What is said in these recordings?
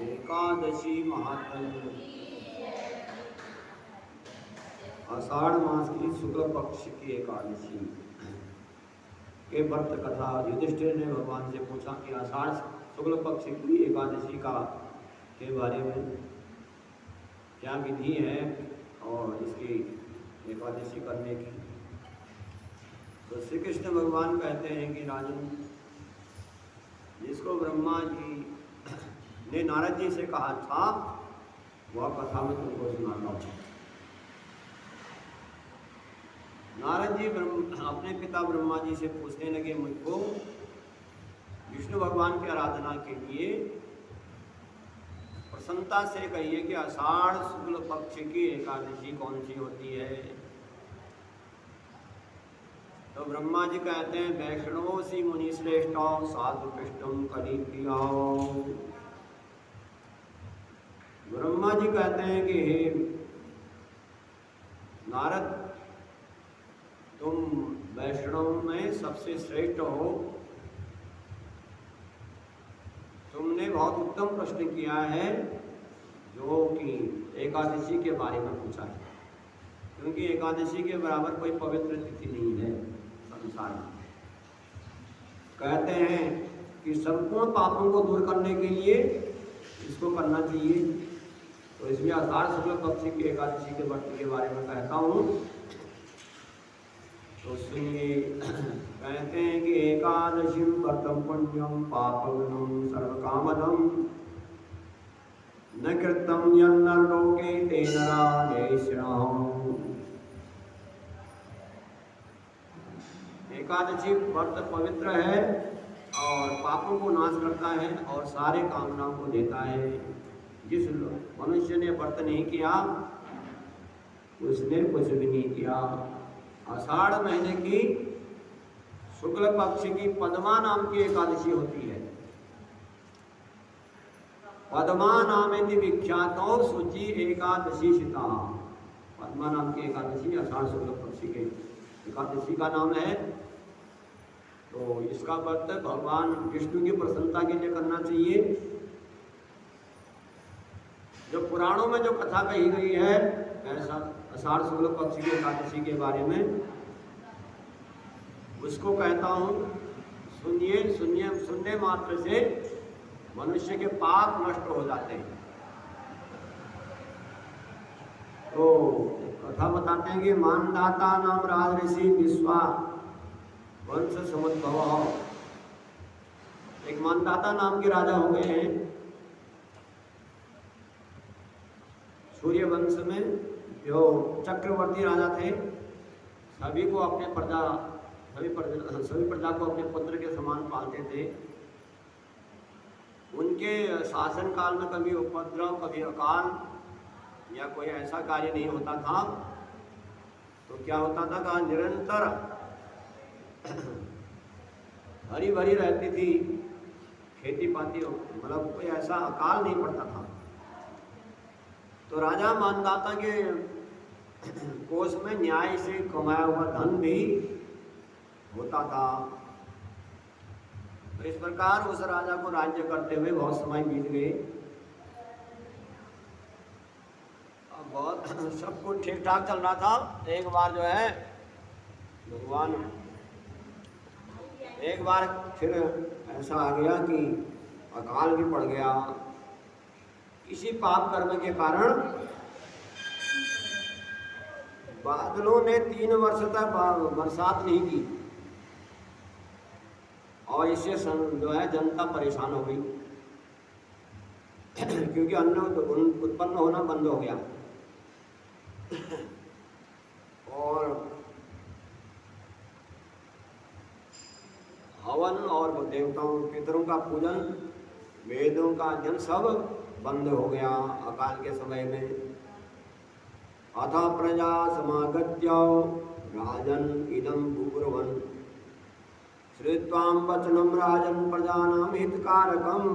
एकादशी महात्म्य। आषाढ़ मास की शुक्ल पक्ष की एकादशी के व्रत कथा। युधिष्ठिर ने भगवान से पूछा कि आषाढ़ शुक्ल पक्ष की एकादशी का के बारे में क्या विधि है और इसकी एकादशी करने की। तो श्री कृष्ण भगवान कहते हैं कि राजन, जिसको ब्रह्मा जी ने नारद जी से कहा था वह कथा मैं तुमको सुनाता हूँ। नारद जी अपने पिता ब्रह्मा जी से पूछने लगे, मुझको विष्णु भगवान की आराधना के लिए प्रसन्नता से कहिए कि आषाढ़ शुक्ल पक्ष की एकादशी कौन सी होती है। तो ब्रह्मा जी कहते हैं, वैष्णवोसी मुनि श्रेष्ठ साधु पृष्ठम कली प्रियाओ। ब्रह्मा जी कहते हैं कि हे नारद, तुम वैष्णव में सबसे श्रेष्ठ हो। तुमने बहुत उत्तम प्रश्न किया है, जो कि एकादशी के बारे में पूछा है, क्योंकि एकादशी के बराबर कोई पवित्र तिथि नहीं है संसार में। कहते हैं कि संपूर्ण पापों को दूर करने के लिए इसको करना चाहिए। तो इसलिए आषाढ़ शुक्ल पक्ष की एकादशी के व्रत के बारे में कहता हूँ। तो सुनिए, कहते हैं कि एकादशी व्रतम पुण्यम पापविनम सर्वकामदम न कृतम यन्नलोके तेन राजेश्वरम्। एकादशी व्रत पवित्र है और पापों को नाश करता है और सारे कामनाओं को देता है। जिस मनुष्य ने व्रत नहीं किया उसने कुछ भी नहीं किया। आषाढ़ महीने की शुक्ल पक्ष की पद्मा नाम की एकादशी होती है। पद्मा नामेति विख्यातो शुचि एकादशी सीता। पद्मा नाम की एकादशी आषाढ़ शुक्ल पक्ष के एकादशी का नाम है। तो इसका व्रत भगवान विष्णु की प्रसन्नता के लिए करना चाहिए। जो पुराणों में जो कथा कही गई है ऐसा आषाढ़ शुक्ल पक्ष की एकादशी के बारे में, उसको कहता हूँ। सुनिए, सुनिए, सुनने मात्र से मनुष्य के पाप नष्ट हो जाते हैं। तो कथा बताते हैं कि मानदाता नाम राज ऋषि विश्वा वंश समुद्भव। एक मानदाता नाम के राजा हो गए हैं सूर्य वंश में, जो चक्रवर्ती राजा थे। सभी को अपने सभी प्रजा को अपने पुत्र के समान पालते थे। उनके शासन काल में कभी उपद्रव, कभी अकाल या कोई ऐसा कार्य नहीं होता था। तो क्या होता था कि निरंतर हरी भरी रहती थी खेती पाती, मतलब कोई ऐसा अकाल नहीं पड़ता था। तो राजा मानदाता के कोष में न्याय से कमाया हुआ धन भी होता था। तो इस प्रकार उस राजा को राज्य करते हुए बहुत समय बीत गए। अब बहुत सब कुछ ठीक ठाक चल रहा था। एक बार जो है भगवान, एक बार फिर ऐसा आ गया कि अकाल भी पड़ गया। किसी पाप कर्म के कारण बादलों ने 3 वर्ष तक बरसात नहीं की और इससे जो है जनता परेशान हो गई, क्योंकि अन्न उत्पन्न होना बंद हो गया। और हवन और देवताओं पितरों का पूजन, वेदों का अध्ययन सब बंद हो गया अकाल के समय में। अतः प्रजा समागत्य राजन इदं बुब्रुवन् श्रुत्वां वचनं राजन प्रजानां हितकारकम्।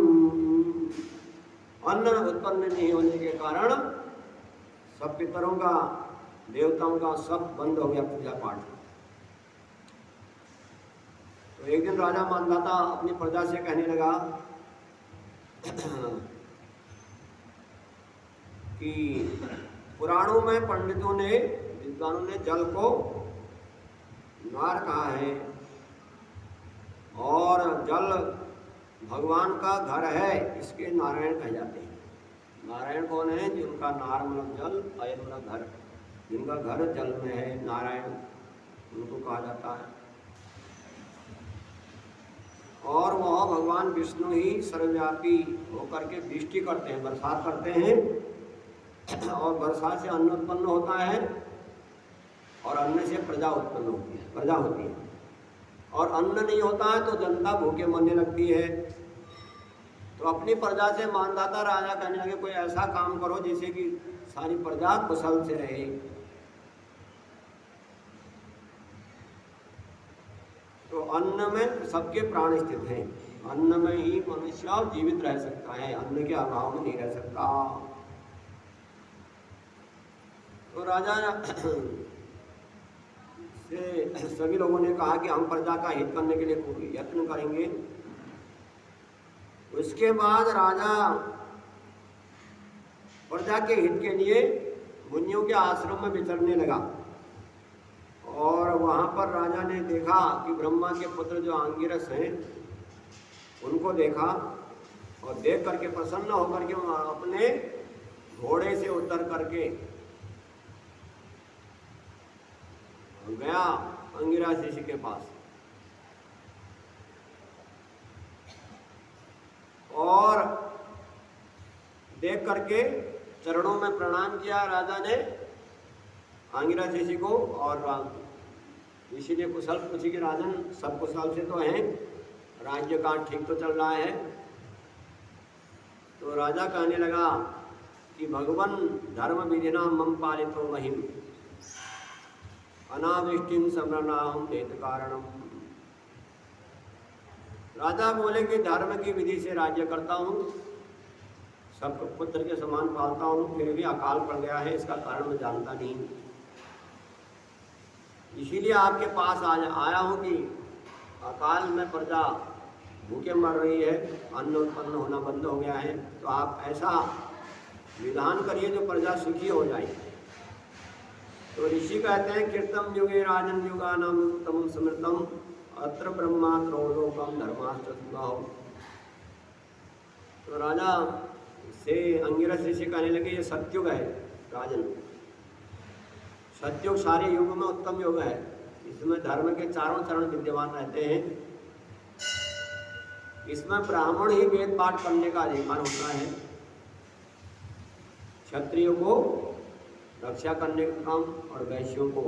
अन्न उत्पन्न नहीं होने के कारण सब पितरों का, देवताओं का सब बंद हो गया पूजा पाठ। तो एक दिन राजा मानदाता अपनी प्रजा से कहने लगा कि पुराणों में पंडितों ने, विद्वानों ने जल को नार कहा है और जल भगवान का घर है, इसके नारायण कहे जाते हैं। नारायण कौन है? जिनका नार मतलब जल, अयन मतलब घर, जिनका घर जल में है, नारायण उनको कहा जाता है। और वह भगवान विष्णु ही सर्वव्यापी होकर के वृष्टि करते हैं, बरसात करते हैं और बरसात से अन्न उत्पन्न होता है और अन्न से प्रजा उत्पन्न होती है, प्रजा होती है। और अन्न नहीं होता है तो जनता भूखे मरने लगती है। तो अपनी प्रजा से मानदाता राजा कहने लगे कोई ऐसा काम करो जिससे कि सारी प्रजा कुशल से रहे। तो अन्न में सबके प्राण स्थित हैं, अन्न में ही मनुष्य जीवित रह सकता है, अन्न के अभाव में नहीं रह सकता। तो राजा से सभी लोगों ने कहा कि हम प्रजा का हित करने के लिए यत्न करेंगे। उसके बाद राजा प्रजा के हित के लिए मुनियों के आश्रम में विचरने लगा। और वहाँ पर राजा ने देखा कि ब्रह्मा के पुत्र जो अंगिरस हैं उनको देखा, और देख करके प्रसन्न होकर के अपने घोड़े से उतर करके गया अंगिरस ऋषि के पास। और देख करके चरणों में प्रणाम किया राजा ने अंगिरस ऋषि को। और ऋषि ने कुशल पूछी कि राजन सब कुशल से तो हैं, राज्य का ठीक तो चल रहा है। तो राजा कहने लगा कि भगवन धर्म विधिना मम पालितो महिम अनावृष्टिम समरणाहम देत कारणम। राजा बोले कि धर्म की विधि से राज्य करता हूँ, सबको पुत्र के समान पालता हूँ, फिर भी अकाल पड़ गया है, इसका कारण मैं जानता नहीं। इसीलिए आपके पास आया हूँ कि अकाल में प्रजा भूखे मर रही है, अन्न उत्पन्न होना बंद हो गया है, तो आप ऐसा विधान करिए जो प्रजा सुखी हो जाए। तो ऋषि कहते हैं कीर्तम युगे राजन युगानाम उत्तम समृतम अत्र ब्रह्मा त्रयोलोकम धर्माष्टभाव। तो राजा से अंगिरस ऋषि कहने लगे ये सत्युग है राजन, सत्युग सारे युग में उत्तम युग है, इसमें धर्म के चारों चरण विद्यमान रहते हैं। इसमें ब्राह्मण ही वेद पाठ करने का अधिकार होता है, क्षत्रियों को रक्षा करने का काम और वैश्यों को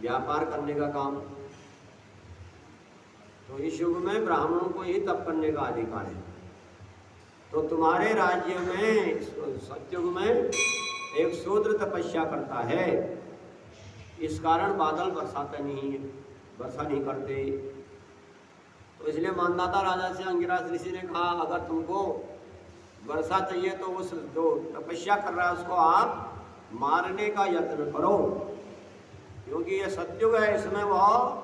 व्यापार करने का काम। तो इस युग में ब्राह्मणों को ही तप करने का अधिकार है। तो तुम्हारे राज्य में सत्युग में एक शूद्र तपस्या करता है, इस कारण बादल बरसाते नहीं है, वर्षा नहीं करते। तो इसलिए मानदाता राजा से अंगिरस ऋषि ने कहा अगर तुमको वर्षा चाहिए तो उस जो तपस्या कर रहा है उसको आप मारने का यत्न करो, क्योंकि ये सत्युग है, इसमें वह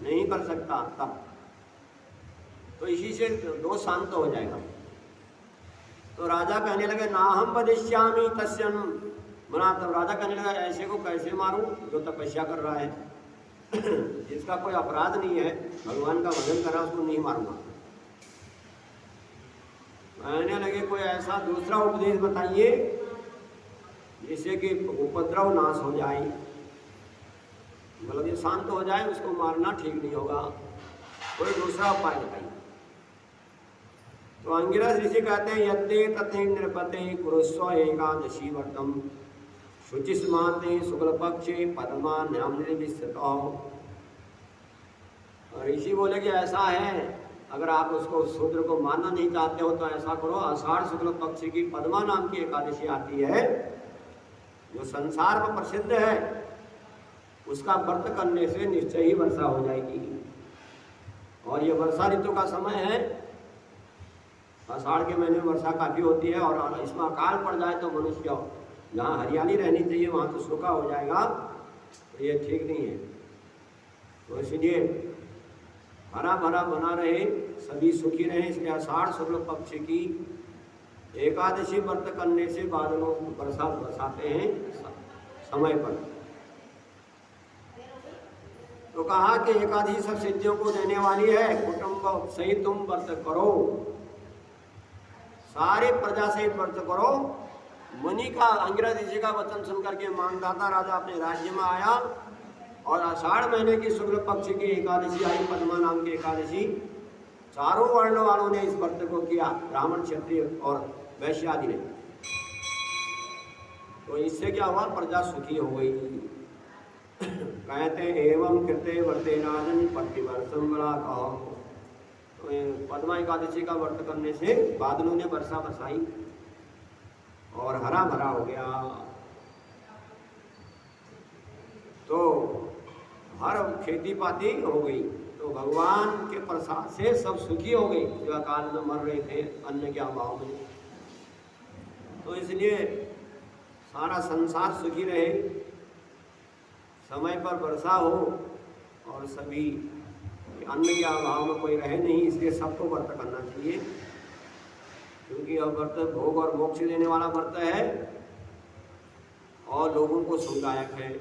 नहीं कर सकता तब। तो इसी से दोष शांत हो जाएगा। तो राजा कहने लगे ना हम वदिष्यामि तस्यन मना। तब राजा कहने लगा ऐसे को कैसे मारूं जो तपस्या कर रहा है, जिसका कोई अपराध नहीं है, भगवान का भजन कर रहा है, उसको नहीं मारूंगा। कहने लगे कोई ऐसा दूसरा उपदेश बताइए जिससे कि उपद्रव नाश हो जाए, मतलब ये शांत हो जाए, उसको मारना ठीक नहीं होगा, कोई दूसरा उपाय बताइए। तो अंगिरस ऋषि कहते हैं यत्ते तथे नृपते कुरुस्व एकादशी व्रतम शुचिस्माते शुक्ल पक्षे पद्मा न्याम निर्विष्ट। ऋषि बोले कि ऐसा है, अगर आप उसको शूद्र को मारना नहीं चाहते हो तो ऐसा करो, आषाढ़ शुक्ल पक्ष की पद्मा नाम की एकादशी आती है जो संसार में प्रसिद्ध है, उसका व्रत करने से निश्चय ही वर्षा हो जाएगी। और ये वर्षा ऋतु का समय है, आषाढ़ के महीने में वर्षा काफ़ी होती है, और इसमें अकाल पड़ जाए तो मनुष्य जहाँ हरियाली रहनी चाहिए वहाँ तो सूखा हो जाएगा, तो ये ठीक नहीं है। तो इसलिए हरा भरा बना रहे, सभी सुखी रहें, इसलिए आषाढ़ शुक्ल पक्ष की एकादशी व्रत करने से बादलों वर्षा बरसाते हैं समय पर। तो कहा कि एकादशी सब सिद्धियों को देने वाली है, कुटुंब सहित तुम व्रत करो, सारे प्रजा सहित व्रत करो। मुनि का अंगिरस ऋषि का वचन सुनकर के मानदाता राजा अपने राज्य में आया, और आषाढ़ महीने की शुक्ल पक्ष की एकादशी आई, पद्मा नाम की एकादशी। चारों वर्ण वालों ने इस व्रत को किया, ब्राह्मण क्षत्रिय और वैश्य आदि ने। तो इससे क्या हुआ, प्रजा सुखी हो गई। कहते एवं कृते वर्ते राजन प्रतिवर्षम बड़ा कहो। तो पद्मा एकादशी का व्रत करने से बादलों ने वर्षा बरसाई और हरा भरा हो गया। तो हर खेती पाती हो गई। तो भगवान के प्रसाद से सब सुखी हो गए जो अकाल में मर रहे थे अन्न के अभाव में। तो इसलिए सारा संसार सुखी रहे, समय पर वर्षा हो और सभी अन्न के अभाव में कोई रहे नहीं। इसलिए सबको व्रत करना चाहिए, क्योंकि यह व्रत भोग और मोक्ष देने वाला व्रत है और लोगों को सुखदायक है।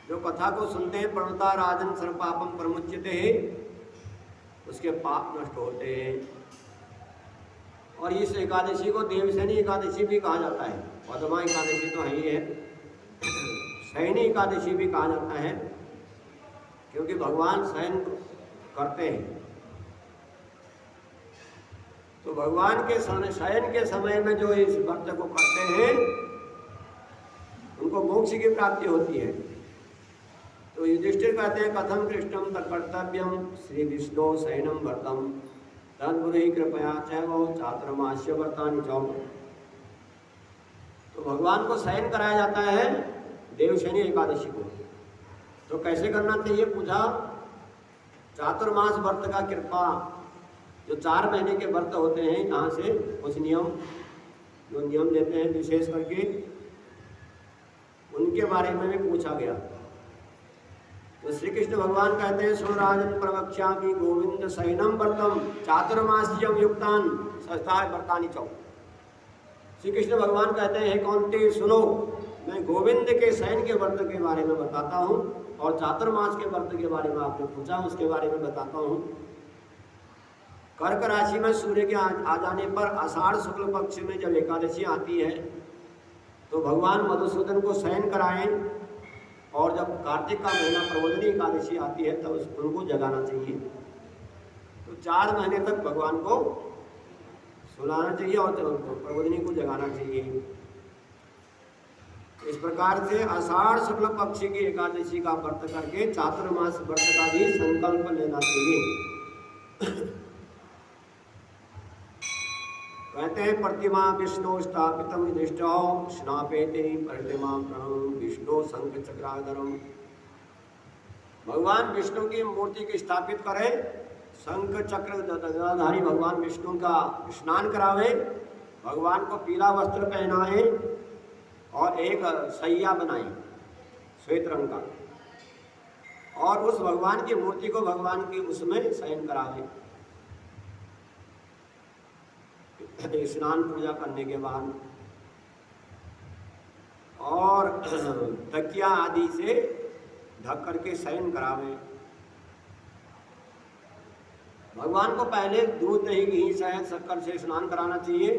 जो कथा को सुनते हैं प्रणता राजन सर्वपापम प्रमुच्यते है, उसके पाप नष्ट होते हैं। और इस एकादशी को देवशयनी एकादशी भी कहा जाता है। पद्मा एकादशी तो है ही है, शयनी एकादशी भी कहा जाता है, क्योंकि भगवान शयन करते हैं। तो भगवान के शयन के समय में जो इस व्रत को करते हैं उनको मोक्ष की प्राप्ति होती है। तो युधिष्ठिर कहते हैं कथम कृष्णम तत्कर्तव्यम श्री विष्णु शयनम व्रतम तद्गुरुहि कृपया चैव चातुर्मास्य व्रतानि च। तो भगवान को शयन कराया जाता है देवशयनी एकादशी को। तो कैसे करना चाहिए पूछा। चातुर्मास व्रत का कृपा, जो 4 महीने के व्रत होते हैं, यहाँ से कुछ नियम देते हैं विशेष करके, उनके बारे में भी पूछा गया। तो श्री कृष्ण भगवान कहते हैं सुन राजन प्रवक्ष्यामि गोविंद शयनम व्रतम चातुर्मास्यम युक्तान सस्ता व्रतानि चौ। श्री कृष्ण भगवान कहते हैं कौंते सुनो, मैं गोविंद के शयन के व्रत के बारे में बताता हूँ और चातुर्मास के व्रत के बारे में आपने पूछा उसके बारे में बताता हूँ। कर्क राशि में सूर्य के आ जाने पर आषाढ़ शुक्ल पक्ष में जब एकादशी आती है तो भगवान मधुसूदन को शयन कराएं, और जब कार्तिक का महीना प्रबोधिनी एकादशी आती है तब उनको जगाना चाहिए। तो 4 महीने तक भगवान को सुलाना चाहिए और प्रबोधिनी को जगाना चाहिए। इस प्रकार से आषाढ़ शुक्ल पक्ष की एकादशी का व्रत करके चातुर्मास व्रत का भी संकल्प लेना चाहिए। कहते हैं प्रतिमा विष्णु स्थापितम युधिष्ठो स्नापेति प्रतिमा प्रणम विष्णु शंख चक्राधरम। भगवान विष्णु की मूर्ति की स्थापित करें, शंख चक्र गदाधारी भगवान विष्णु का स्नान करावे, भगवान को पीला वस्त्र पहनाए और एक सैया बनाए श्वेत रंग का, और उस भगवान की मूर्ति को भगवान की उसमें शयन करावे। स्नान पूजा करने के बाद और तकिया आदि से ढक करके शयन करावे। भगवान को पहले दूध दही घी शहद शक्कर से स्नान कराना चाहिए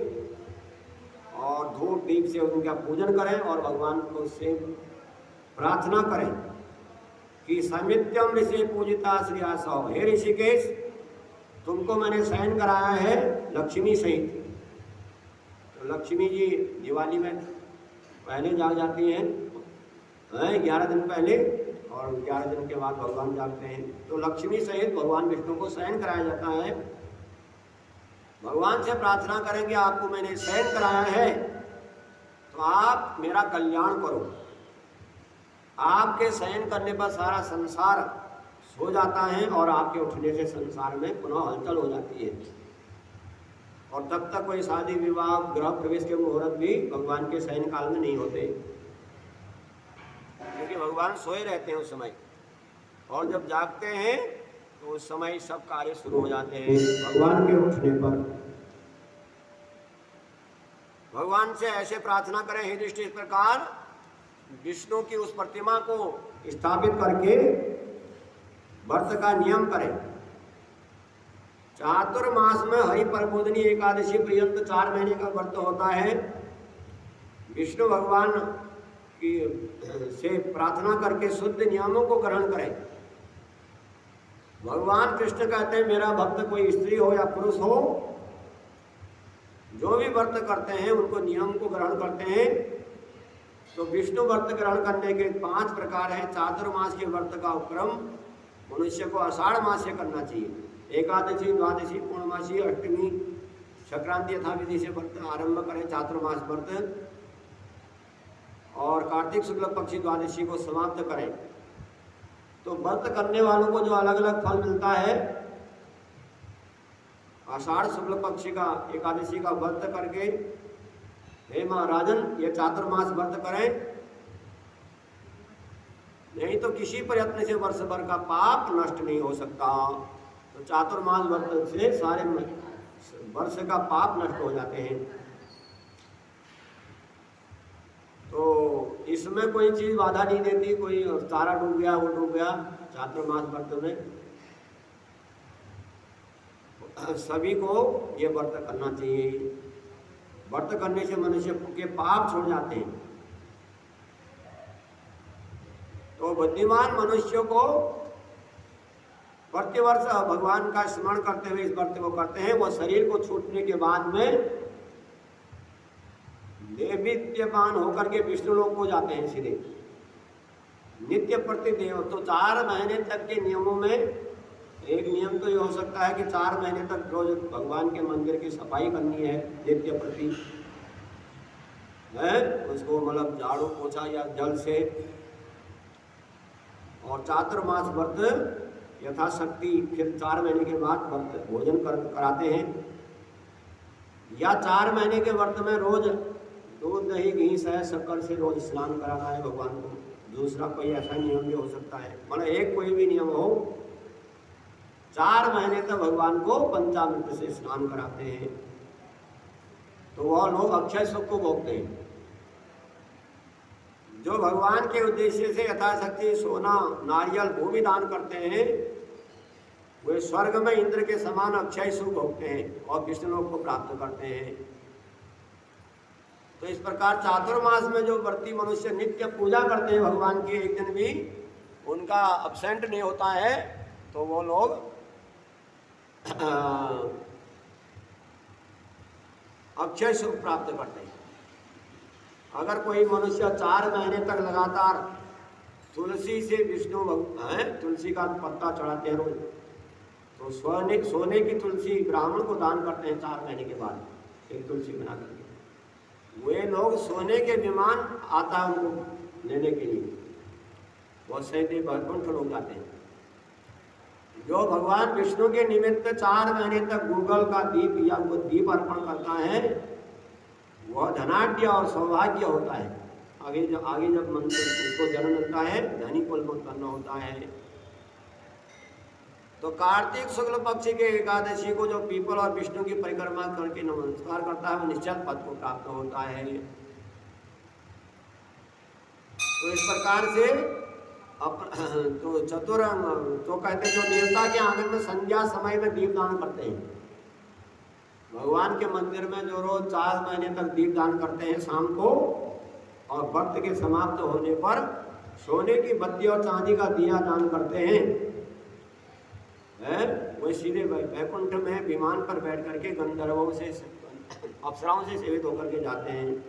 और धूप दीप से उनका पूजन करें और भगवान को से प्रार्थना करें कि समित्यम ऋषि पूजिता श्रियासौ। हे ऋषिकेश, तुमको मैंने शयन कराया है लक्ष्मी सहित। तो लक्ष्मी जी दिवाली में पहले जाग जाती हैं 11 दिन पहले, और 11 दिन के बाद भगवान जागते हैं। तो लक्ष्मी सहित भगवान विष्णु को शयन कराया जाता है। भगवान से प्रार्थना करेंगे आपको मैंने शयन कराया है तो आप मेरा कल्याण करो। आपके शयन करने पर सारा संसार सो जाता है और आपके उठने से संसार में पुनः हलचल हो जाती है, और तब तक कोई शादी विवाह गृह प्रवेश के मुहूर्त भी भगवान के शयन काल में नहीं होते, क्योंकि भगवान सोए रहते हैं उस समय, और जब जागते हैं तो उस समय सब कार्य शुरू हो जाते हैं भगवान के उठने पर। भगवान से ऐसे प्रार्थना करें हे युधिष्ठिर, इस प्रकार विष्णु की उस प्रतिमा को स्थापित करके व्रत का नियम करें। चातुर्मास में हरि प्रबोधिनी एकादशी पर्यंत 4 महीने का व्रत होता है। विष्णु भगवान की से प्रार्थना करके शुद्ध नियमों को ग्रहण करें। भगवान कृष्ण कहते हैं मेरा भक्त कोई स्त्री हो या पुरुष हो, जो भी व्रत करते हैं उनको नियम को ग्रहण करते हैं तो विष्णु व्रत ग्रहण करने के 5 प्रकार हैं। चातुर्मास के व्रत का क्रम मनुष्य को आषाढ़ मास से करना चाहिए। एकादशी, द्वादशी, पूर्णमासी, अष्टमी, संक्रांति यथाविधि से व्रत आरंभ करें, चातुर्मास व्रत, और कार्तिक शुक्ल पक्षी द्वादशी को समाप्त करें। तो व्रत करने वालों को जो अलग अलग फल मिलता है, आषाढ़ शुक्ल पक्षी का एकादशी का व्रत करके, हे महाराजन ये चातुर्मास व्रत करें, नहीं तो किसी प्रयत्न से वर्ष भर का पाप नष्ट नहीं हो सकता। तो चातुर्मास व्रत से सारे वर्ष का पाप नष्ट हो जाते हैं। तो इसमें कोई चीज बाधा नहीं देती, कोई तारा डूब गया वो डूब गया, चातुर्मास व्रत में सभी को ये व्रत करना चाहिए। व्रत करने से मनुष्य के पाप छूट जाते हैं। तो बुद्धिमान मनुष्य को प्रतिवर्ष भगवान का स्मरण करते हुए इस व्रत को करते हैं। वो शरीर को छूटने के बाद में देवीत्यमान होकर के विष्णु लोक को जाते हैं सीधे, नित्य प्रतिदेव। तो 4 महीने तक के नियमों में एक नियम तो ये हो सकता है कि 4 महीने तक रोज भगवान के मंदिर की सफाई करनी है नित्य प्रति, है उसको मतलब झाड़ू पोछा या जल से। और चातुर्मास व्रत यथाशक्ति फिर 4 महीने के बाद व्रत भोजन कराते हैं। या 4 महीने के व्रत में रोज दूध, दही, घी, शहद, शक्कर से रोज स्नान कराना है भगवान को। दूसरा कोई ऐसा नियम भी हो सकता है, मतलब एक कोई भी नियम हो। 4 महीने तक भगवान को पंचामृत से स्नान कराते हैं, तो वह लोग अक्षय सुख को भोगते हैं। जो भगवान के उद्देश्य से यथाशक्ति सोना, नारियल, भूमि दान करते हैं, वे स्वर्ग में इंद्र के समान अक्षय सुख भोगते हैं और विष्णु लोक को प्राप्त करते हैं। तो इस प्रकार चातुर्मास में जो व्रती मनुष्य नित्य पूजा करते हैं भगवान की, एक दिन भी उनका अब्सेंट नहीं होता है, तो वो लोग अक्षय सुख प्राप्त करते हैं। अगर कोई मनुष्य 4 महीने तक लगातार तुलसी से विष्णु तुलसी का पत्ता चढ़ाते हैं रोज, तो सोने की तुलसी ब्राह्मण को दान करते हैं 4 महीने के बाद एक तुलसी बना करके। वे लोग सोने के विमान आता है उनको लेने के लिए, बहुत सैकड़े बैकुंठ लोग जाते हैं। जो भगवान विष्णु के निमित्त 4 महीने तक गूगल का दीप या वो दीप अर्पण करता है, वह धनाढ्य और सौभाग्य होता है। आगे जब मंत्र उसको जन्म मिलता है, धनी कुल में उत्पन्न होता है। तो कार्तिक शुक्ल पक्ष के एकादशी को जो पीपल और विष्णु की परिक्रमा करके नमस्कार करता है, वो निश्चल पद को प्राप्त होता है। तो इस प्रकार से तो चतुरंग तो कहते हैं, जो देवता के आंगन में संध्या समय में दीपदान करते हैं, भगवान के मंदिर में जो रोज 4 महीने तक दीपदान करते हैं शाम को, और व्रत के समाप्त होने पर सोने की बत्ती और चांदी का दिया दान करते हैं, वो सीधे वैकुंठ में विमान पर बैठ करके गंधर्वों से, अप्सराओं से सेवित होकर के जाते हैं।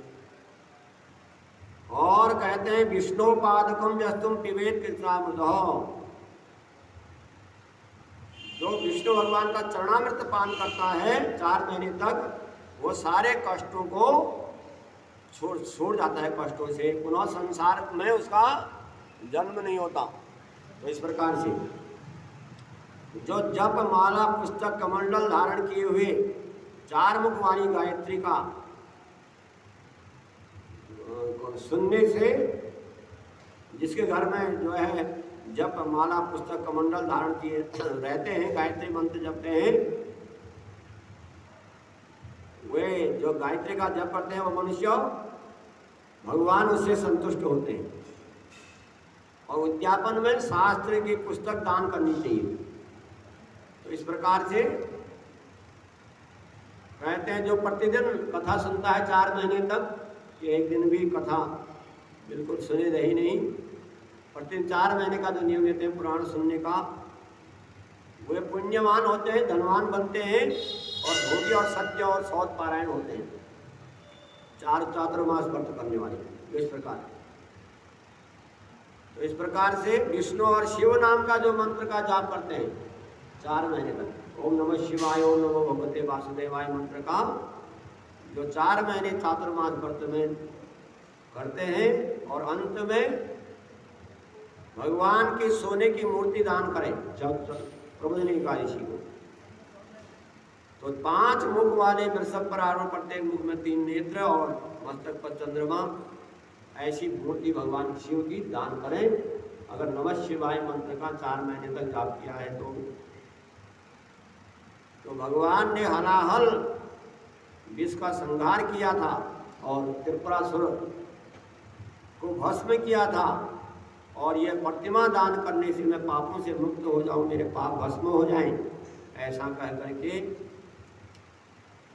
और कहते हैं विष्णुपादकम यस्तुम पिबेत कृष्णामृतः, जो विष्णु भगवान का चरणामृत पान करता है 4 महीने तक, वो सारे कष्टों को छोड़ जाता है, कष्टों से पुनः संसार में उसका जन्म नहीं होता। तो इस प्रकार से जो जप, माला, पुस्तक, कमंडल धारण किए हुए 4 मुख वाली गायत्री का सुनने से, जिसके घर में जो है जप, माला, पुस्तक, कमंडल धारण किए रहते हैं, गायत्री मंत्र जपते हैं, वे जो गायत्री का जप करते हैं वो मनुष्य, भगवान उससे संतुष्ट होते हैं। और उद्यापन में शास्त्र की पुस्तक दान करनी चाहिए। तो इस प्रकार से कहते हैं, जो प्रतिदिन कथा सुनता है 4 महीने तक, एक दिन भी कथा बिल्कुल सुने रही नहीं, प्रतिदिन 4 महीने का जो नियम देते हैं पुराण सुनने का, वे पुण्यवान होते हैं, धनवान बनते हैं, और भोगी और सत्य और सौत पारायण होते हैं। 4 चातुर्मास व्रत करने वाले। इस प्रकार। तो इस प्रकार से विष्णु और शिव नाम का जो मंत्र का जाप करते हैं 4 महीने तक, ओम नमः शिवाय, ओम नमो भगवते वासुदेवाय मंत्र का जो 4 महीने चातुर्मास व्रत में करते हैं, और अंत में भगवान की सोने की मूर्ति दान करें प्रबोधिनी एकादशी को, तो 5 मुख वाले वृषभ पर आरोहण, प्रत्येक मुख में 3 नेत्र और मस्तक पर चंद्रमा, ऐसी मूर्ति भगवान शिव की दान करें। अगर नमः शिवाय मंत्र का 4 महीने तक जाप किया है तो भगवान ने हलाहल विष का संहार किया था और त्रिपुरासुर को भस्म किया था, और यह प्रतिमा दान करने से मैं पापों से मुक्त हो जाऊं, मेरे पाप भस्म हो जाएं, ऐसा कह करके।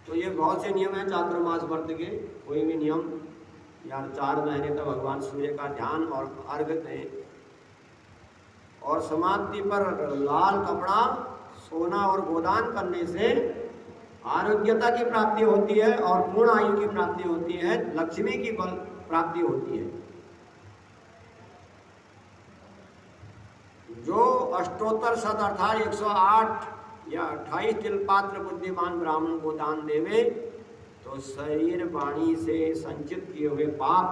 तो ये बहुत से नियम हैं चातुर्मास व्रत के। कोई भी नियम या 4 महीने तक भगवान सूर्य का ध्यान और अर्घ दें, और समाप्ति पर लाल कपड़ा, सोना और गोदान करने से आरोग्यता की प्राप्ति होती है और पूर्ण आयु की प्राप्ति होती है, लक्ष्मी की बल प्राप्ति होती है। जो अष्टोत्तर शत अर्थात 108 या 28 तिलपात्र बुद्धिमान ब्राह्मण को दान देवे तो शरीर वाणी से संचित किए हुए पाप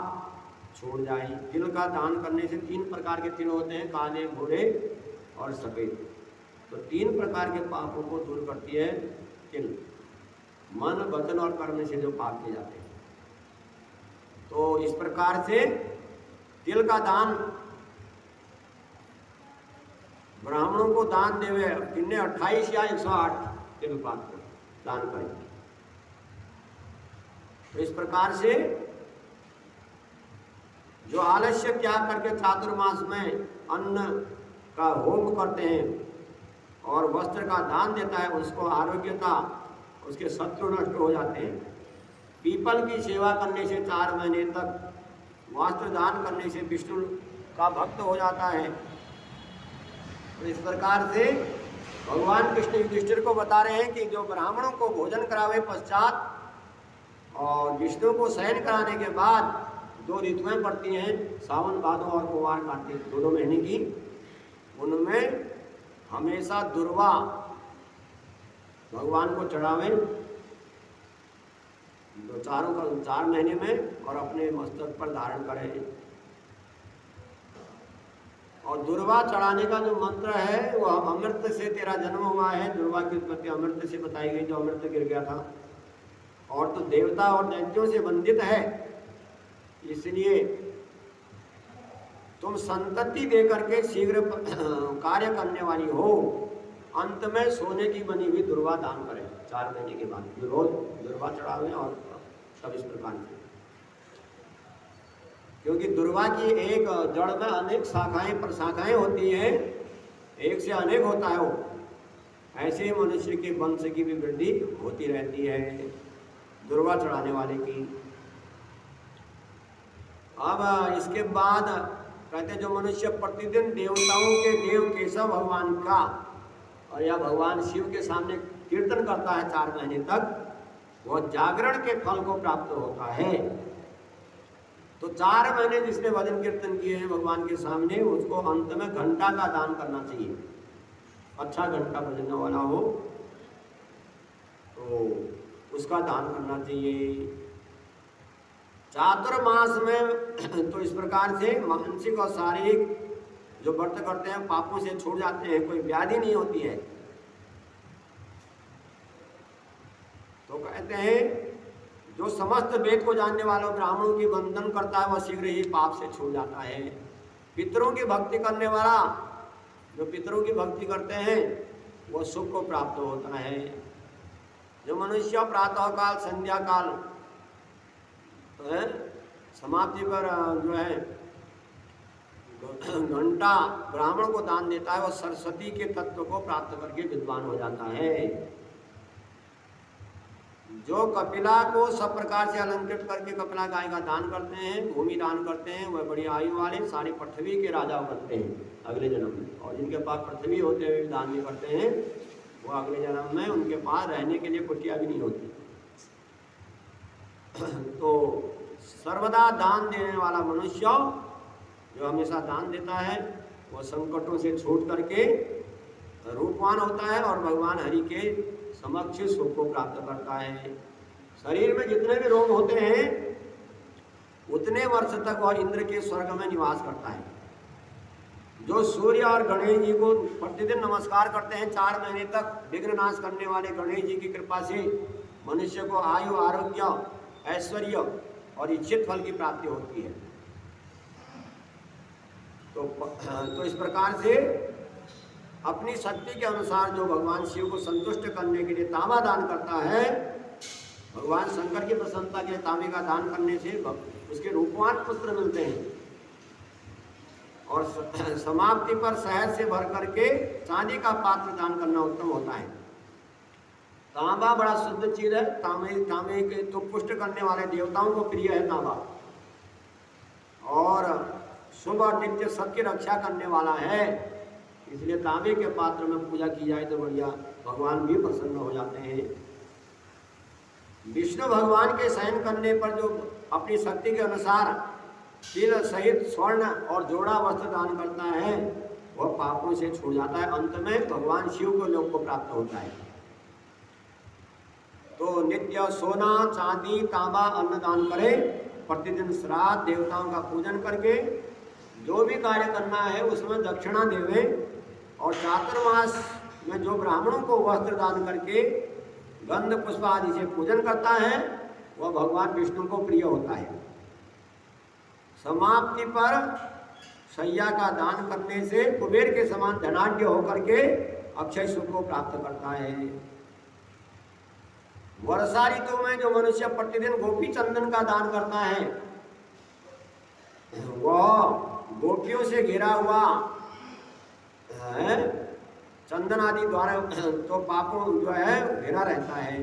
छोड़ जाए। तिल का दान करने से 3 प्रकार के तिल होते हैं, काले, भूरे और सफेद। तो 3 प्रकार के पापों को दूर करती है तिल, मन, वचन और कर्म से जो पाप किए जाते हैं। तो इस प्रकार से तिल का दान ब्राह्मणों को दान देवे, किन्ने 28 या 108 तिल पात्र दान करें। तो इस प्रकार से जो आलस्य त्याग करके चातुर्मास में अन्न का होम करते हैं और वस्त्र का दान देता है, उसको आरोग्यता, उसके शत्रु नष्ट हो जाते हैं। पीपल की सेवा करने से 4 महीने तक, वस्त्र दान करने से विष्णु का भक्त हो जाता है। तो इस प्रकार से भगवान कृष्ण युधिष्ठिर को बता रहे हैं कि जो ब्राह्मणों को भोजन करावे पश्चात और विष्णु को शयन कराने के बाद 2 ऋतुएं पड़ती हैं, सावन भादो और कुमार कार्तिक 2 महीने की, उनमें हमेशा दुर्वा भगवान को चढ़ावे 4 महीने में और अपने मस्तक पर धारण करें। और दुर्वा चढ़ाने का जो मंत्र है वो अमृत से तेरा जन्म हुआ है, दुर्वा की उत्पत्ति अमृत से बताई गई, जो अमृत गिर गया था, और तो देवता और दैत्यों से बंधित है, इसलिए तुम संतति दे करके शीघ्र कार्य करने वाली हो। अंत में सोने की बनी हुई दुर्वा दान करें 4 महीने के बाद, रोज दुर्वा चढ़ावे और सब इस प्रकार से। क्योंकि दुर्वा की एक जड़ में अनेक शाखाएं प्रशाखाएं होती हैं, एक से अनेक होता है वो, ऐसे मनुष्य के वंश की भी वृद्धि होती रहती है दुर्वा चढ़ाने वाले की। अब इसके बाद कहते जो मनुष्य प्रतिदिन देवताओं के देव केशव भगवान का और या भगवान शिव के सामने कीर्तन करता है 4 महीने तक, वह जागरण के फल को प्राप्त होता है। तो 4 महीने जिसने भजन कीर्तन किए हैं भगवान के सामने, उसको अंत में घंटा का दान करना चाहिए। अच्छा घंटा बजने वाला हो तो उसका दान करना चाहिए। चातुर्मास में तो इस प्रकार से मानसिक और शारीरिक जो व्रत करते हैं पापों से छूट जाते हैं, कोई व्याधि नहीं होती है। तो कहते हैं जो समस्त वेद को जानने वालों ब्राह्मणों की वंदन करता है वह शीघ्र ही पाप से छूट जाता है। पितरों की भक्ति करने वाला, जो पितरों की भक्ति करते हैं वह सुख को प्राप्त होता है। जो मनुष्य प्रातः काल, संध्या काल समाप्ति पर जो है घंटा ब्राह्मण को दान देता है, वह सरस्वती के तत्व को प्राप्त करके विद्वान हो जाता है। जो कपिला को सब प्रकार से अलंकृत करके कपिला गाय का दान करते हैं, भूमि दान करते हैं, वह बड़ी आयु वाले सारी पृथ्वी के राजा बनते हैं अगले जन्म में। और जिनके पास पृथ्वी होते हुए दान नहीं करते हैं, वो अगले जन्म में उनके पास रहने के लिए कुटिया भी नहीं होती। तो सर्वदा दान देने वाला मनुष्य जो हमेशा दान देता है वो संकटों से छूट करके रूपवान होता है और भगवान हरि के समक्ष सुख को प्राप्त करता है। शरीर में जितने भी रोग होते हैं उतने वर्ष तक वह इंद्र के स्वर्ग में निवास करता है। जो सूर्य और गणेश जी को प्रतिदिन नमस्कार करते हैं 4 महीने तक विघ्न नाश करने वाले गणेश जी की कृपा से मनुष्य को आयु, आरोग्य, ऐश्वर्य और इच्छित फल की प्राप्ति होती है। तो इस प्रकार से अपनी शक्ति के अनुसार जो भगवान शिव को संतुष्ट करने के लिए तांबा दान करता है, भगवान शंकर की प्रसन्नता के लिए तांबे का दान करने से उसके रूपवान पुत्र मिलते हैं। और समाप्ति पर शहद से भर करके चांदी का पात्र दान करना उत्तम होता है। तांबा बड़ा शुद्ध चीज है। तांबे के तो पुष्ट करने वाले देवताओं को प्रिय है तांबा, और शुभ और नित्य सबकी रक्षा करने वाला है। इसलिए तांबे के पात्र में पूजा की जाए तो बढ़िया, भगवान भी प्रसन्न हो जाते हैं। विष्णु भगवान के शयन करने पर जो अपनी शक्ति के अनुसार तिल सहित स्वर्ण और जोड़ा वस्त्र दान करता है वह पापों से छूट जाता है। अंत में भगवान शिव को लोक को प्राप्त होता है। तो नित्य सोना, चांदी, तांबा, अन्न दान करें। प्रतिदिन श्राद्ध, देवताओं का पूजन करके जो भी कार्य करना है उसमें दक्षिणा देवें। और चातुर्मास में जो ब्राह्मणों को वस्त्र दान करके गंध पुष्प आदि से पूजन करता है वह भगवान विष्णु को प्रिय होता है। समाप्ति पर शैया का दान करने से कुबेर के समान धनाढ्य होकर के अक्षय सुख को प्राप्त करता है। वर्षा ऋतु में जो मनुष्य प्रतिदिन गोपी चंदन का दान करता है वह गोपियों से घिरा हुआ है, चंदन आदि द्वारा तो पापों जो है घिरा रहता है।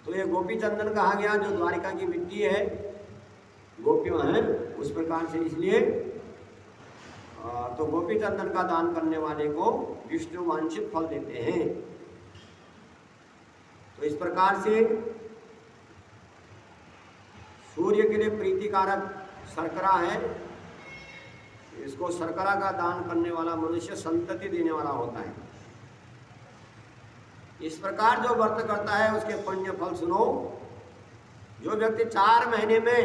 तो ये गोपी चंदन कहा गया जो द्वारिका की मिट्टी है, गोपियों हैं उस प्रकार से। इसलिए तो गोपी चंदन का दान करने वाले को विष्णु वांछित फल देते हैं। तो इस प्रकार से सूर्य के लिए प्रीतिकारक शर्करा है। इसको शर्करा का दान करने वाला मनुष्य संतति देने वाला होता है। इस प्रकार जो व्रत करता है उसके पुण्य फल सुनो। जो व्यक्ति 4 महीने में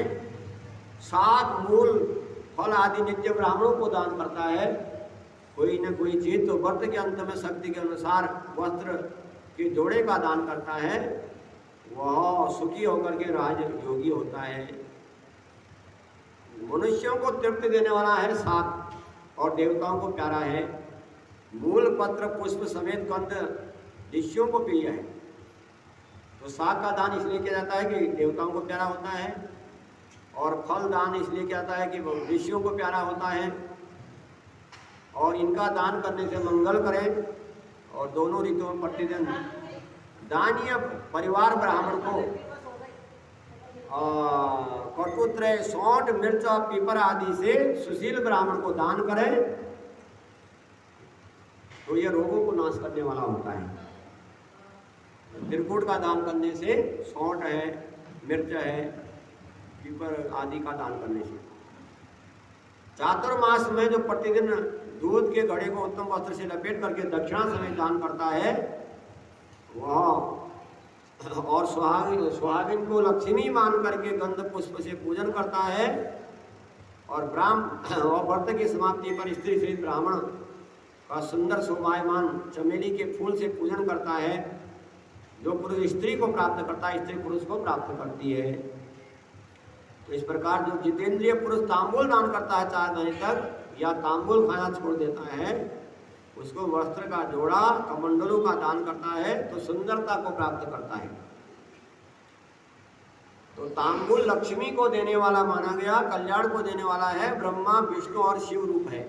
शाक, मूल, फल आदि नित्य ब्राह्मणों को दान करता है कोई न कोई चीज, तो व्रत के अंत में शक्ति के अनुसार वस्त्र के जोड़े का दान करता है, वह सुखी होकर के राज योगी होता है। मनुष्यों को तृप्ति देने वाला है शाक और देवताओं को प्यारा है। मूल, पत्र, पुष्प समेत गंध ऋषियों को प्रिय है। तो शाक का दान इसलिए किया जाता है कि देवताओं को प्यारा होता है, और फल दान इसलिए किया जाता है कि ऋषियों को प्यारा होता है। और इनका दान करने से मंगल करें। और दोनों ऋतुओं में प्रतिदिन दानीय परिवार ब्राह्मण को कटुत्र, सौंठ, मिर्च और पीपर आदि से सुशील ब्राह्मण को दान करें तो यह रोगों को नाश करने वाला होता है। त्रिकूट का दान करने से, सौंठ है, मिर्च है, पीपर आदि का दान करने से। चातुर्मास में जो प्रतिदिन दूध के घड़े को उत्तम वस्त्र से लपेट करके दक्षिणा समेत दान करता है वह, और सुहागिन को लक्ष्मी मान करके गंध पुष्प से पूजन करता है, और और व्रत की समाप्ति पर स्त्री सहित ब्राह्मण का सुंदर शोभायमान चमेली के फूल से पूजन करता है। जो पुरुष स्त्री को प्राप्त करता है स्त्री पुरुष को प्राप्त करती है। तो इस प्रकार जो जितेंद्रिय पुरुष तांबूल दान करता है 4 महीने तक, या तांबूल खाना छोड़ देता है, उसको वस्त्र का जोड़ा, कमंडलों का दान करता है तो सुंदरता को प्राप्त करता है। तो तांबूल लक्ष्मी को देने वाला माना गया, कल्याण को देने वाला है। ब्रह्मा, विष्णु और शिव रूप है।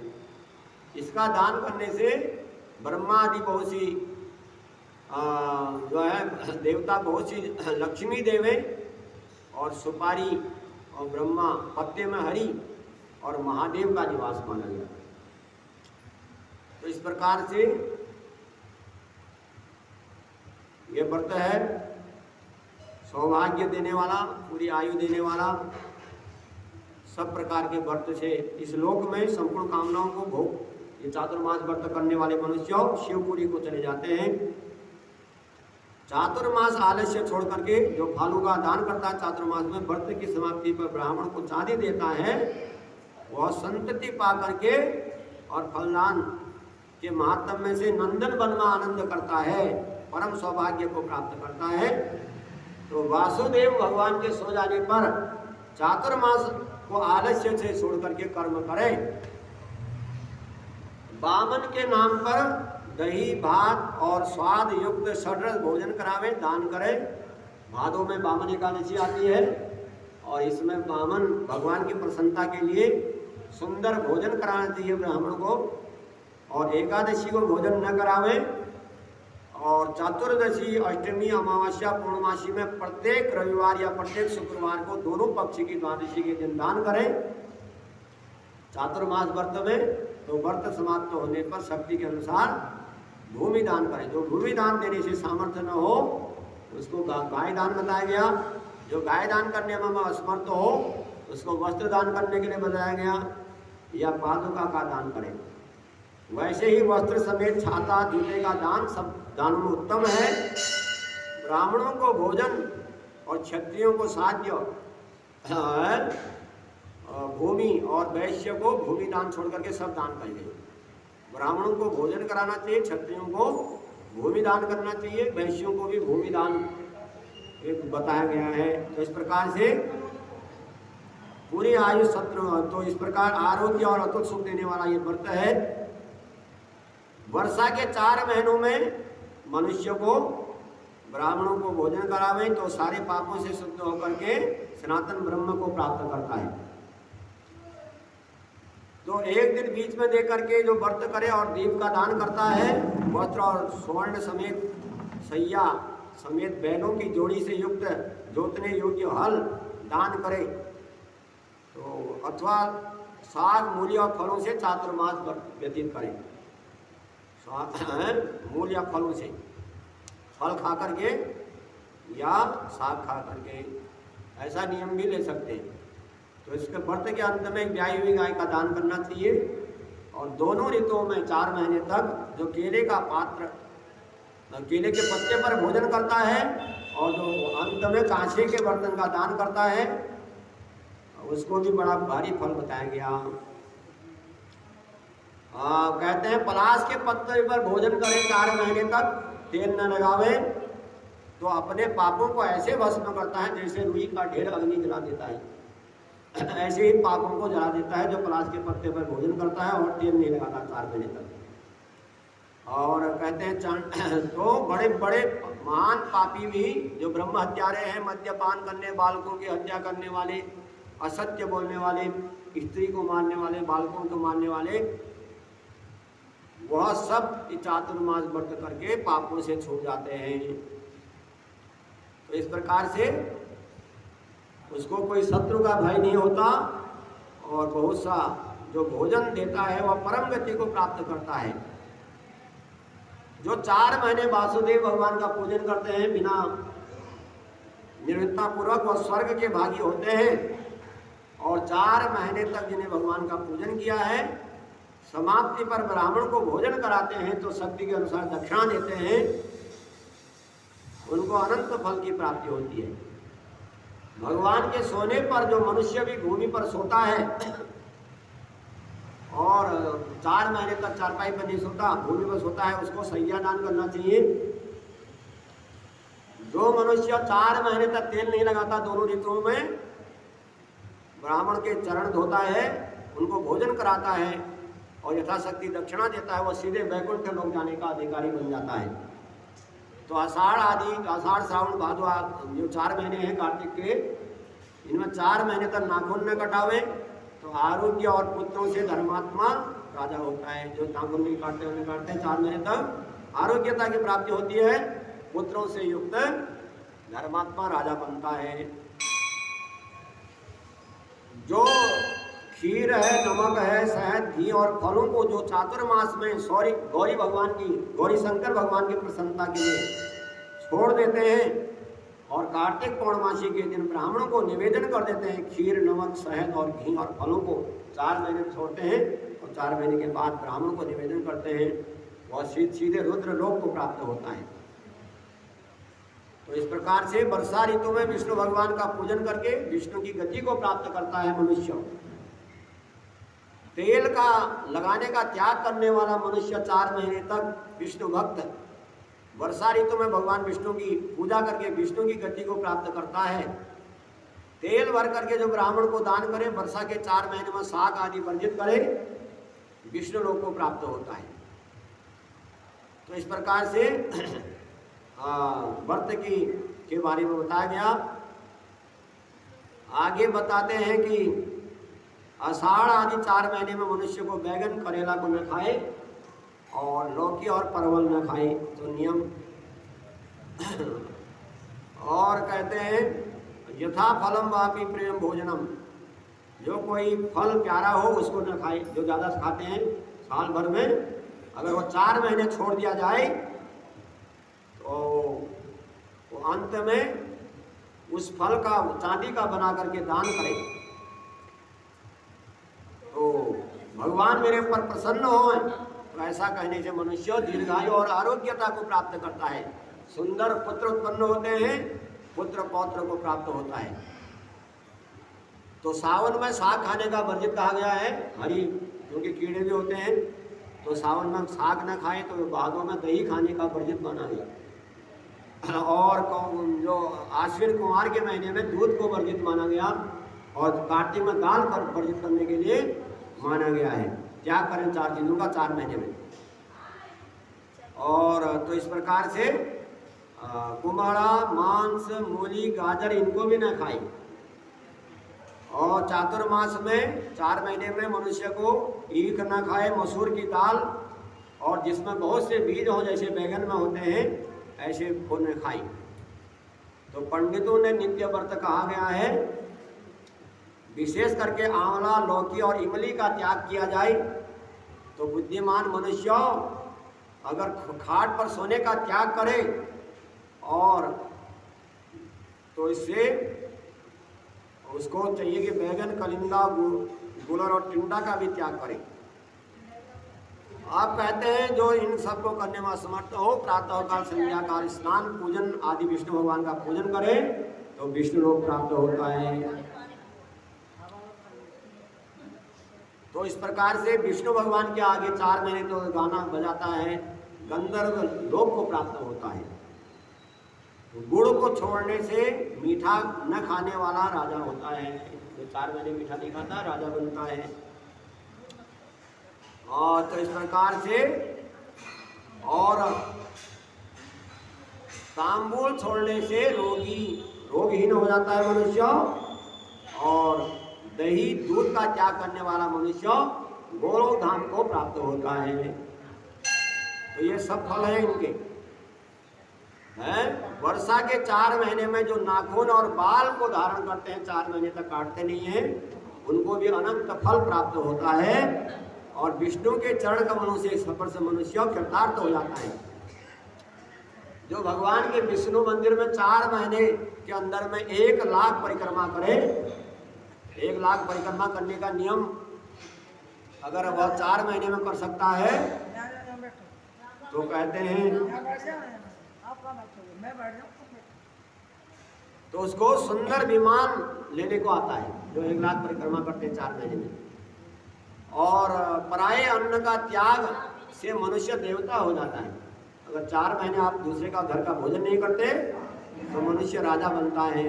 इसका दान करने से ब्रह्मा आदि बहुत सी जो है देवता बहुत सी लक्ष्मी देवे, और सुपारी और ब्रह्मा, पत्ते में हरि और महादेव का निवास माना गया। तो इस प्रकार से ये व्रत है सौभाग्य देने वाला, पूरी आयु देने वाला, सब प्रकार के व्रत से इस लोक में संपूर्ण कामनाओं को भोग। ये चातुर्मास व्रत करने वाले मनुष्य शिवपुरी को चले जाते हैं। चातुर्मास आलस्य छोड़ करके जो फालू का दान करता है, चातुर्मास में व्रत की समाप्ति पर ब्राह्मण को चांदी देता है, वह संतति पा करके और फलदान के महात्म्य से नंदन वन में आनंद करता है, परम सौभाग्य को प्राप्त करता है। तो वासुदेव भगवान के सो जाने पर चातुर्मास को आलस्य से छोड़ करके कर्म करें। बामन के नाम पर दही भात और स्वाद युक्त षड्रस भोजन करावे, दान करे। भादों में बामन एकादशी आती है और इसमें बामन भगवान की प्रसन्नता के लिए सुंदर भोजन कराना चाहिए ब्राह्मण को, और एकादशी को भोजन न करावे। और चतुर्दशी, अष्टमी, अमावस्या, पूर्णमासी में प्रत्येक रविवार या प्रत्येक शुक्रवार को दोनों पक्ष की द्वादशी के दिन दान करें। चातुर्मास व्रत में तो व्रत समाप्त होने पर शक्ति के अनुसार भूमि दान करें। जो भूमि दान देने से सामर्थ्य न हो उसको गाय दान बताया गया। जो गाय दान करने में असमर्थ हो उसको वस्त्र दान करने के लिए बताया गया, या पादुका का दान करें। वैसे ही वस्त्र समेत छाता, जूते का दान सब दानों में उत्तम है। ब्राह्मणों को भोजन और क्षत्रियों को साध्य, भूमि और वैश्य को भूमि दान छोड़ करके सब दान करेंगे। ब्राह्मणों को भोजन कराना चाहिए, क्षत्रियों को भूमि दान करना चाहिए, वैश्यों को भी भूमि दान एक बताया गया है। तो इस प्रकार से पूरी आयु शत्रु, तो इस प्रकार आरोग्य और अतुट सुख देने वाला ये व्रत है। वर्षा के 4 महीनों में मनुष्य को, ब्राह्मणों को भोजन करावे तो सारे पापों से शुद्ध होकर के सनातन ब्रह्म को प्राप्त करता है। तो एक दिन बीच में दे करके जो व्रत करे और दीप का दान करता है, वस्त्र और स्वर्ण समेत सैया समेत बैलों की जोड़ी से युक्त जोतने योग्य हल दान करे, तो अथवा साग, मूली और फलों से चातुर्मास व्यतीत करें। मूल या फलों से, फल खा करके या साग खा करके, ऐसा नियम भी ले सकते हैं। तो इसके व्रत के अंत में ब्याई हुई गाय का दान करना चाहिए। और दोनों ऋतुओं में 4 महीने तक जो केले का पात्र, केले के पत्ते पर भोजन करता है और जो अंत में कांसे के बर्तन का दान करता है, उसको भी बड़ा भारी फल बताया गया। कहते हैं पलाश के पत्ते पर भोजन करें 4 महीने तक, तेल न लगावे तो अपने पापों को ऐसे भस्म करता है जैसे रुई का ढेर अग्नि जला देता है। ऐसे ही पापों को जला देता है जो पलाश के पत्ते पर भोजन करता है और तेल नहीं लगाता 4 महीने तक। और कहते हैं तो बड़े बड़े महान पापी भी जो ब्रह्म हत्यारे हैं, मद्यपान करने, बालकों की हत्या करने वाले, असत्य बोलने वाले, स्त्री को मारने वाले, बालकों को मारने वाले, वह सब चातुर्मास व्रत करके पापों से छूट जाते हैं। तो इस प्रकार से उसको कोई शत्रु का भय नहीं होता और बहुत सा जो भोजन देता है वह परम गति को प्राप्त करता है। जो 4 महीने वासुदेव भगवान का पूजन करते हैं बिना निर्विघ्नता पूर्वक, वह स्वर्ग के भागी होते हैं। और 4 महीने तक जिन्हें भगवान का पूजन किया है, समाप्ति पर ब्राह्मण को भोजन कराते हैं तो शक्ति के अनुसार दक्षिणा देते हैं, उनको अनंत फल की प्राप्ति होती है। भगवान के सोने पर जो मनुष्य भी भूमि पर सोता है और 4 महीने तक चारपाई पर नहीं सोता, भूमि पर सोता है, उसको सैया दान करना चाहिए। जो मनुष्य 4 महीने तक तेल नहीं लगाता दोनों ऋतुओं में, ब्राह्मण के चरण धोता है, उनको भोजन कराता है और यथाशक्ति दक्षिणा देता है, वो सीधे वैकुंठ लोक जाने का अधिकारी बन जाता है। तो आषाढ़ आदि, आषाढ़ सावन भादो जो 4 महीने हैं कार्तिक के, इनमें 4 महीने तक नाखून न कटावे तो आरोग्य और पुत्रों से धर्मात्मा राजा होता है। जो नाखून नहीं काटते उन्हें काटते हैं, 4 महीने तक आरोग्यता की प्राप्ति होती है, पुत्रों से युक्त धर्मात्मा राजा बनता है। जो खीर है, नमक है, शहद, घी और फलों को जो चातुर्मास में गौरी भगवान की, गौरी शंकर भगवान की प्रसन्नता के लिए छोड़ देते हैं और कार्तिक पौर्णमासी के दिन ब्राह्मणों को निवेदन कर देते हैं खीर, नमक, शहद और घी और फलों को 4 महीने छोड़ते हैं और 4 महीने के बाद ब्राह्मणों को निवेदन करते हैं, वह सीधे रुद्र लोक को प्राप्त होता है। तो इस प्रकार से वर्षा ऋतु में विष्णु भगवान का पूजन करके विष्णु की गति को प्राप्त करता है मनुष्य। तेल का लगाने का त्याग करने वाला मनुष्य 4 महीने तक विष्णु भक्त वर्षा ऋतु में भगवान विष्णु की पूजा करके विष्णु की गति को प्राप्त करता है। तेल भर करके जो ब्राह्मण को दान करे, वर्षा के 4 महीने में शाक आदि वर्जित करे, विष्णु लोक को प्राप्त होता है। तो इस प्रकार से व्रत के बारे में बताया गया। आगे बताते हैं कि आषाढ़ आदि 4 महीने में मनुष्य को बैगन, करेला को न खाए और लौकी और परवल न खाए, तो नियम। और कहते हैं यथा फलम वापि प्रेम भोजनम, जो कोई फल प्यारा हो उसको न खाए। जो ज़्यादा खाते हैं साल भर में, अगर वो 4 महीने छोड़ दिया जाए तो अंत में उस फल का चांदी का बना करके दान करे, तो भगवान मेरे ऊपर प्रसन्न हो। तो ऐसा कहने से मनुष्य दीर्घायु और आरोग्यता को प्राप्त करता है। सुंदर पुत्र उत्पन्न होते हैं, पुत्र पौत्र को प्राप्त होता है। तो सावन में साग खाने का वर्जित कहा गया है, हरी, क्योंकि कीड़े भी होते हैं। तो सावन में साग न खाएं, तो भादों में दही खाने का वर्जित माना गया। और जो आश्विन कुमार के महीने में दूध को वर्जित माना गया, और कार्तिक में दाल पर वर्जित करने के लिए माना गया है। क्या करें 4 चीज़ों का 4 महीने में। और तो इस प्रकार से कुम्हाड़ा, मांस, मूली, गाजर इनको भी न खाए। और चातुर्मास में 4 महीने में मनुष्य को ईख न खाए, मसूर की दाल, और जिसमें बहुत से बीज हो जैसे बैगन में होते हैं ऐसे को न खाए। तो पंडितों ने नित्य व्रत कहा गया है, विशेष करके आंवला, लौकी और इमली का त्याग किया जाए। तो बुद्धिमान मनुष्य अगर खाट पर सोने का त्याग करे, और तो इससे उसको चाहिए कि बैगन, कलिंदा, गुलर और टिंडा का भी त्याग करे। आप कहते हैं जो इन सब को करने में असमर्थ हो, प्रातःकाल, संध्या काल स्नान, पूजन आदि विष्णु भगवान का पूजन करे तो विष्णु लोक प्राप्त होता है। तो इस प्रकार से विष्णु भगवान के आगे 4 महीने तो गाना बजाता है, गंधर्व लोक को प्राप्त होता है। गुड़ को छोड़ने से मीठा न खाने वाला राजा होता है। जो 4 महीने मीठा नहीं खाता राजा बनता है। और तो इस प्रकार से, और तांबूल छोड़ने से रोगहीन हो जाता है मनुष्य। और दही, दूध का त्याग करने वाला मनुष्य गौरव धाम को प्राप्त होता है। तो ये सब फल है इनके हैं। वर्षा के 4 महीने में जो नाखून और बाल को धारण करते हैं, 4 महीने तक काटते नहीं हैं, उनको भी अनंत फल प्राप्त होता है। और विष्णु के चरण कमलों से स्पर्श मनुष्य कृतार्थ हो जाता है। जो भगवान के विष्णु मंदिर में 4 महीने के अंदर में 1 लाख परिक्रमा करे, 1 लाख परिक्रमा करने का नियम अगर वह 4 महीने में कर सकता है, तो कहते हैं तो उसको सुंदर विमान लेने को आता है, जो 1 लाख परिक्रमा करते हैं 4 महीने में। और पराये अन्न का त्याग से मनुष्य देवता हो जाता है। अगर 4 महीने आप दूसरे का घर का भोजन नहीं करते तो मनुष्य राजा बनता है।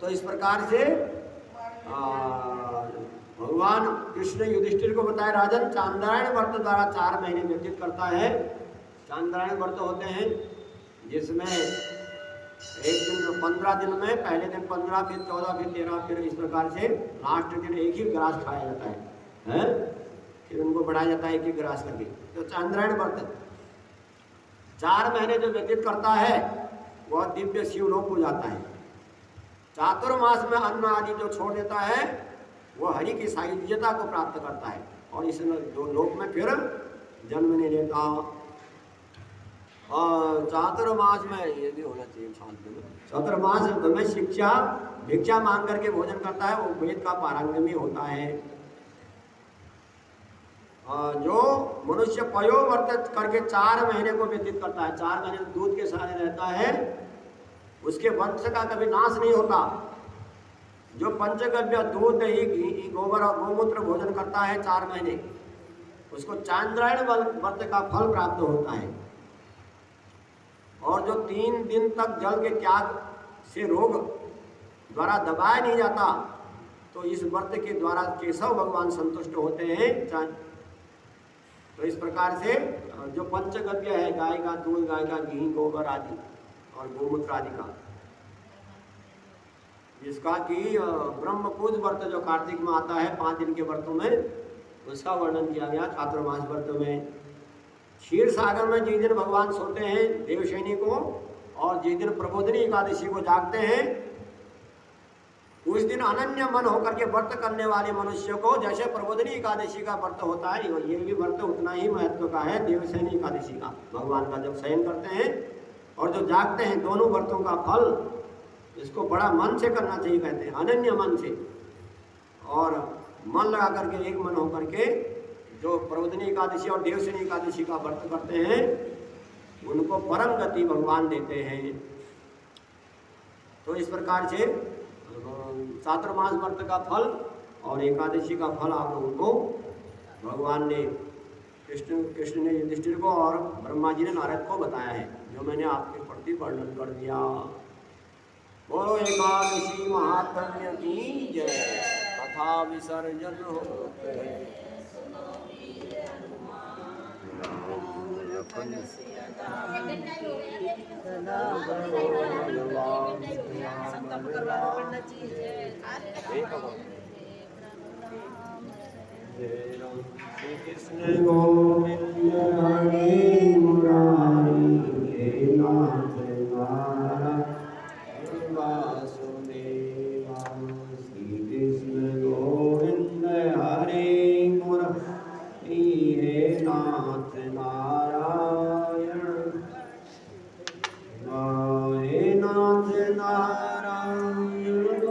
तो इस प्रकार से भगवान कृष्ण युधिष्ठिर को बताया, राजन चांद्रायण व्रत द्वारा 4 महीने व्यतीत करता है। चांद्रायण व्रत होते हैं जिसमें एक दिन 15 दिन में, पहले दिन 15, फिर 14, फिर 13, फिर इस प्रकार से लास्ट दिन एक ही ग्रास खाया जाता है, फिर उनको बढ़ाया जाता है 1-1 ग्रास करके। तो चांद्रायण व्रत 4 महीने जो व्यतीत करता है वह दिव्य शिवलोक हो जाता है। चातुर्मास में अन्न आदि जो छोड़ देता है वह हरि की सायुज्यता को प्राप्त करता है और इस लोक में फिर जन्म नहीं लेता। और चातुर्मास में ये भी होना चाहिए साथ में। चातुर्मास में शिक्षा भिक्षा मांग करके भोजन करता है, वो वेद का पारंगमी होता है। जो मनुष्य पयोव्रत करके 4 महीने को व्यतीत करता है, 4 महीने दूध के सहारे रहता है, उसके वंश का कभी नाश नहीं होता। जो पंचगव्य दूध दही घी गोबर और गोमूत्र भोजन करता है 4 महीने, उसको चांद्रायण व्रत का फल प्राप्त होता है। और जो 3 दिन तक जल के त्याग से रोग द्वारा दबाया नहीं जाता, तो इस व्रत के द्वारा केशव भगवान संतुष्ट होते हैं। तो इस प्रकार से जो पंचगव्य है, गाय का दूध, गाय का घी, गोबर आदि और गोमूत्र आदि का, जिसका कि ब्रह्म पूज व्रत जो कार्तिक में आता है 5 दिन के व्रतों में, उसका वर्णन किया गया चातुर्मास व्रत में। क्षीर सागर में जिस दिन भगवान सोते हैं देवशैनी को, और जिस दिन प्रबोधिनी एकादशी को जागते हैं, उस दिन अनन्य मन होकर के व्रत करने वाले मनुष्य को, जैसे प्रबोधिनी एकादशी का व्रत होता है, ये भी व्रत उतना ही महत्व का है देवशैनी एकादशी का। भगवान का जब शयन करते हैं और जो जागते हैं, दोनों व्रतों का फल इसको बड़ा मन से करना चाहिए, कहते हैं अनन्य मन से। और मन लगा करके एक मन होकर के जो प्रबोधिनी एकादशी और देवशैनी एकादशी का व्रत करते हैं, उनको परम गति भगवान देते हैं। तो इस प्रकार से चातुर्मास व्रत का फल और एकादशी का फल आप लोगों को भगवान ने कृष्ण ने युधिष्ठिर को और ब्रह्मा जी ने नारद को बताया है, जो मैंने आपके प्रति वर्णन कर दिया। बोलो एकादशी महात्म्य की जय। कथा विसर्जन होते श्री कृष्ण गोविंद हरे मुरारी, हे नाथ नारायण वासुदेवा। श्री कृष्ण गोविंद हरे मुरारी, हे नाथ नारायण, हे नाथ नारायण